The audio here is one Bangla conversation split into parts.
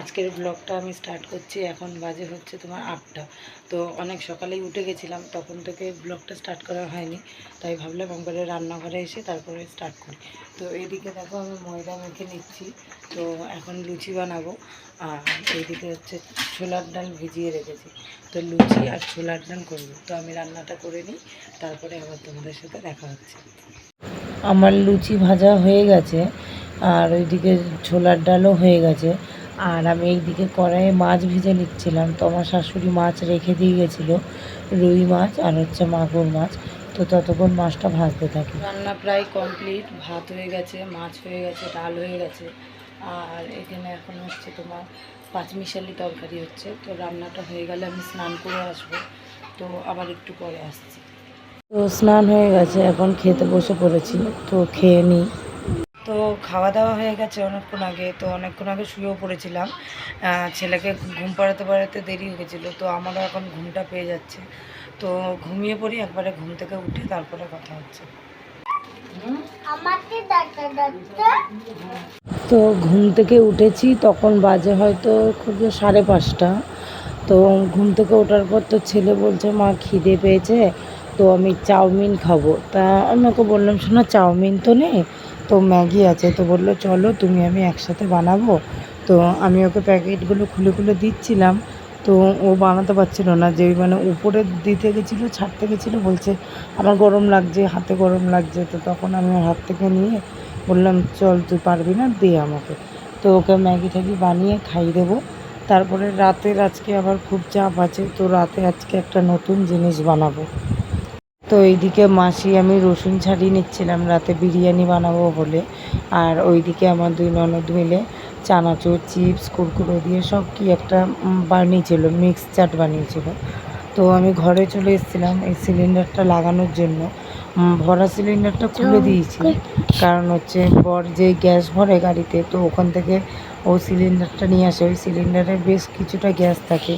আজকের ব্লগটা আমি স্টার্ট করছি। এখন বাজে হচ্ছে তোমার 8টা। তো অনেক সকালেই উঠে গেছিলাম, তখন থেকে ব্লগটা স্টার্ট করা হয়নি, তাই ভাবলাম একবারে রান্নাঘরে এসে তারপরে স্টার্ট করি। তো এইদিকে দেখো আমি ময়দা মেখে নিচ্ছি। তো এখন লুচি বানাবো। আর এইদিকে হচ্ছে ছোলার ডাল ভিজিয়ে রেখেছি। তো লুচি আর ছোলার ডাল করবো। তো আমি রান্নাটা করে নিই, তারপরে আবার তোমাদের সাথে দেখা হচ্ছে। আমার লুচি ভাজা হয়ে গেছে, আর ওইদিকে ছোলার ডালও হয়ে গেছে। আর আমি এইদিকে কড়াইয়ে মাছ ভেজে নিচ্ছিলাম। তো আমার শাশুড়ি মাছ রেখে দিয়ে গেছিলো, রুই মাছ আর হচ্ছে মাগুর মাছ। তো ততক্ষণ মাছটা ভাজতে থাকি। রান্না প্রায় কমপ্লিট, ভাত হয়ে গেছে, মাছ হয়ে গেছে, ডাল হয়ে গেছে। আর এখানে এখন হচ্ছে তোমার পাঁচমিশালি তরকারি হচ্ছে। তো রান্নাটা হয়ে গেলে আমি স্নান করে আসবো, তো আবার একটু পরে আসছি। তো স্নান হয়ে গেছে, এখন খেতে বসে পড়েছি। তো খেয়ে নিই। তো খাওয়া দাওয়া হয়ে গেছে অনেকক্ষণ আগে। তো অনেকক্ষণ আগে শুয়েও পড়েছিলাম। ছেলেকে ঘুম পাড়াতে পাড়াতে দেরি হয়ে গেছিলো। তো আমারও এখন ঘুমটা পেয়ে যাচ্ছে। তো ঘুমিয়ে পড়ি, একবারে ঘুম থেকে উঠে তারপরে কথা হচ্ছে। তো ঘুম থেকে উঠেছি, তখন বাজে হয়তো খুব 5:30। তো ঘুম থেকে ওঠার পর তো ছেলে বলছে মা খিদে পেয়েছে, তো আমি চাউমিন খাবো। তা আমি ওকে বললাম শোনো চাউমিন তো নেই, তো ম্যাগি আছে। তো বললো চলো তুমি আমি একসাথে বানাবো। তো আমি ওকে প্যাকেটগুলো খুলে খুলে দিচ্ছিলাম। তো ও বানাতে পারছিল না, যে মানে উপরে দিতে গেছিলো, ছাড়তে গেছিলো, বলছে আমার গরম লাগছে, হাতে গরম লাগছে। তো তখন আমি ওর হাত থেকে নিয়ে বললাম চল তুই পারবি না, দে আমাকে। তো ওকে ম্যাগি ট্যাগি বানিয়ে খাইয়ে দেবো। তারপরে রাতের আজকে আবার খুব চাপ আছে। তো রাতে আজকে একটা নতুন জিনিস বানাবো। তো এইদিকে মাসি আমি রসুন ছাড়িয়ে নিচ্ছিলাম, রাতে বিরিয়ানি বানাবো বলে। আর ওইদিকে আমার 2 ননদ মিলে চানাচুর, চিপস, কুরকুরে দিয়ে সব কি একটা বানিয়েছিল, মিক্স চাট বানিয়েছিল। তো আমি ঘরে চলে এসেছিলাম এই সিলিন্ডারটা লাগানোর জন্য। ভরা সিলিন্ডারটা খুলে দিয়েছি, কারণ হচ্ছে বর যে গ্যাস ভরে গাড়িতে, তো ওখান থেকে ও সিলিন্ডারটা নিয়ে আসে। ওই সিলিন্ডারে বেশ কিছুটা গ্যাস থাকে,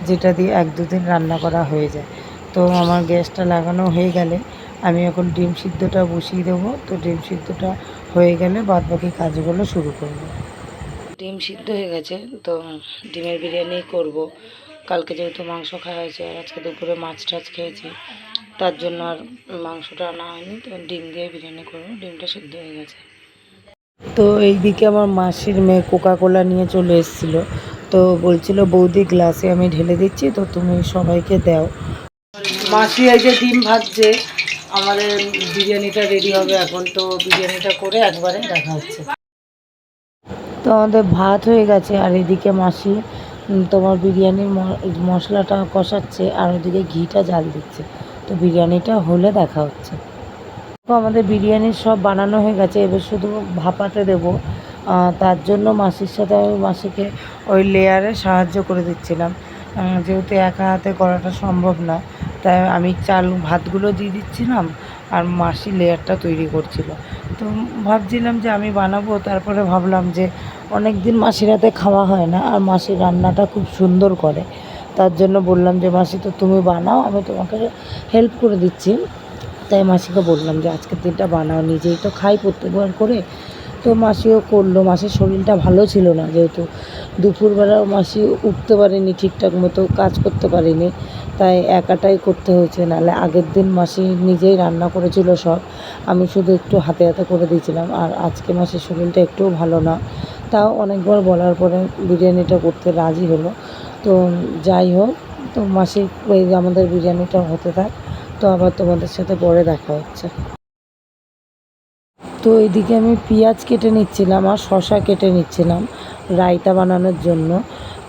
যেটা দিয়ে 1-2 দিন রান্না করা হয়ে যায়। তো আমার গ্যাসটা লাগানো হয়ে গেলে আমি এখন ডিম সিদ্ধটা বসিয়ে দেবো। তো ডিম সিদ্ধটা হয়ে গেলে বাদবাকি কাজগুলো শুরু করব। ডিম সিদ্ধ হয়ে গেছে, তো ডিমের বিরিয়ানি করব। কালকে যেহেতু মাংস খাওয়া হয়েছে, আর আজকে দুপুরে মাছ টাছ খেয়েছি, তার জন্য আর মাংসটা আনা হয়নি। তো ডিম দিয়ে বিরিয়ানি করবো, ডিমটা সিদ্ধ হয়ে গেছে। তো এইদিকে আমার মাসির মেয়ে কোকাকোলা নিয়ে চলে এসেছিলো। তো বলছিল বৌদি গ্লাসে আমি ঢেলে দিচ্ছি, তো তুমি সবাইকে দাও। মাসি এই যে ডিম ভাজছে, আমাদের বিরিয়ানিটা রেডি হবে এখন। তো বিরিয়ানিটা করে একবারে দেখা হচ্ছে। তো আমাদের ভাত হয়ে গেছে, আর এদিকে মাসি তোমার বিরিয়ানির মশলাটা কষাচ্ছে, আর ওদিকে ঘিটা জাল দিচ্ছে। তো বিরিয়ানিটা হলে দেখা হচ্ছে। তো আমাদের বিরিয়ানির সব বানানো হয়ে গেছে, এবার শুধু ভাপাতে দেবো। তার জন্য মাসির সাথে আমি মাসিকে ওই লেয়ারে সাহায্য করে দিচ্ছিলাম। যেহেতু একা হাতে করাটা সম্ভব না, তাই আমি চাল ভাতগুলো দিয়ে দিচ্ছিলাম, আর মাসি লেয়ারটা তৈরি করছিল। তো ভাবছিলাম যে আমি বানাবো, তারপরে ভাবলাম যে অনেক দিন মাসির হাতে খাওয়া হয় না, আর মাসির রান্নাটা খুব সুন্দর করে। তার জন্য বললাম যে মাসি তো তুমি বানাও, আমি তোমাকে হেল্প করে দিচ্ছি। তাই মাসিকে বললাম যে আজকের দিনটা বানাও, নিজেই তো খাই প্রত্যেকবার করে। তো মাসিও করলো। মাসির শরীরটা ভালো ছিল না, যেহেতু দুপুরবেলাও মাসি উঠতে পারেনি ঠিকঠাক মতো, কাজ করতে পারেনি, তাই একাটাই করতে হয়েছে। নাহলে আগের দিন মাসি নিজেই রান্না করেছিল সব, আমি শুধু একটু হাতে হাতে করে দিয়েছিলাম। আর আজকে মাসির শরীরটা একটুও ভালো না, তাও অনেকবার বলার পরে বিরিয়ানিটা করতে রাজি হলো। তো যাই হোক, তো মাসি ওই আমাদের বিরিয়ানিটা হতে থাক, তো আবার তোমাদের সাথে পরে দেখা হচ্ছে। তো এদিকে আমি পেঁয়াজ কেটে নিচ্ছিলাম আর শসা কেটে নিচ্ছিলাম রায়তা বানানোর জন্য।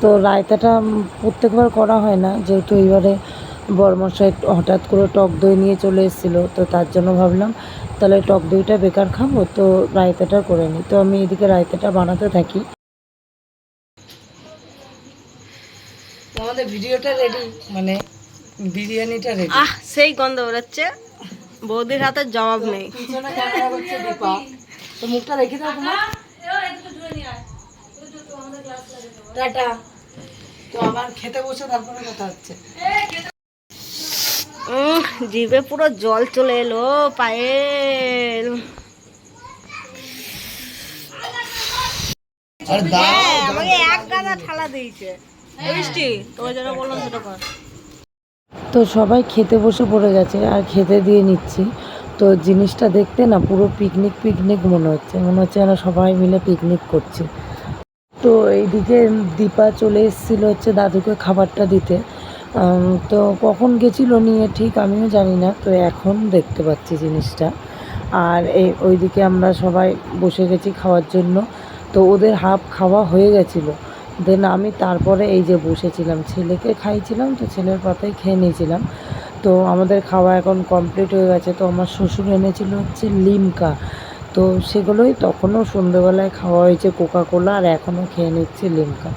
তো রায়তাটা প্রত্যেকবার করা হয় না, যেহেতু এইবারে বরমশাই হঠাৎ করে টক দই নিয়ে চলে এসেছিলো। তো তার জন্য ভাবলাম তাহলে টক দইটা বেকার খাবো, তো রায়তাটা করে নিই। তো আমি এদিকে রায়তাটা বানাতে থাকি। আমাদের ভিডিওটা রেডি, মানে বিরিয়ানিটা রেডি। সেই গন্ধ বেরোচ্ছে, বৌদির হাতে জবাব নেই। পিছনে ক্যামেরা করছে দীপা। তো মুখটা রেখে দাও তোমার। টাটা। তো আবার খেতে বসে তারপরে কথা হচ্ছে। জিভে পুরো জল চলে এলো পায়েল। হ্যাঁ আমাকে এক গাদা ঠালা দিয়েছে বৃষ্টি তোর যেটা বললাম সেটা কর। তো সবাই খেতে বসে পড়ে গেছে আর খেতে দিয়ে নিচ্ছি। তো জিনিসটা দেখতে না পুরো পিকনিক পিকনিক মনে হচ্ছে যেন সবাই মিলে পিকনিক করছে। তো এইদিকে দীপা চলে এসেছিলো হচ্ছে দাদুকে খাবারটা দিতে। তো কখন গেছিলো নিয়ে ঠিক আমিও জানি না, তো এখন দেখতে পাচ্ছি জিনিসটা। আর ওইদিকে আমরা সবাই বসে গেছি খাওয়ার জন্য। তো ওদের হাফ খাওয়া হয়ে গেছিলো, দেন আমি তারপরে এই যে বসেছিলাম, ছেলেকে খাইছিলাম, তো ছেলের পাতায় খেয়ে নিয়েছিলাম। তো আমাদের খাওয়া এখন কমপ্লিট হয়ে গেছে। তো আমার শ্বশুর এনেছিল হচ্ছে লিমকা, তো সেগুলোই তখনও সন্ধ্যেবেলায় খাওয়া হয়েছে, কোকাকোলা, আর এখনও খেয়ে নিচ্ছি লিমকা।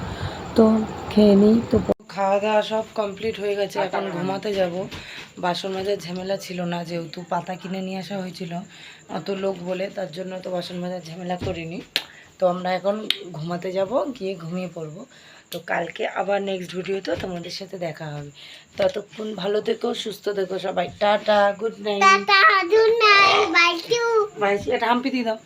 তো খেয়ে নিই। তো খাওয়া দাওয়া সব কমপ্লিট হয়ে গেছে, এখন ঘুমাতে যাব। বাসন মাজার ঝামেলা ছিল না, যেহেতু পাতা কিনে নিয়ে আসা হয়েছিল অত লোক বলে, তার জন্য তো বাসন মাজার ঝামেলা করিনি। তো আমরা এখন ঘুমাতে যাব, গিয়ে ঘুমিয়ে পড়বো। তো কালকে আবার নেক্সট ভিডিওতে তোমাদের সাথে দেখা হবে। ততক্ষণ ভালো থেকো, সুস্থ থেকো সবাই। Tata, good night. Tata, good night, bye too. Bye. এটা হাম্পি দিয়ে দাও।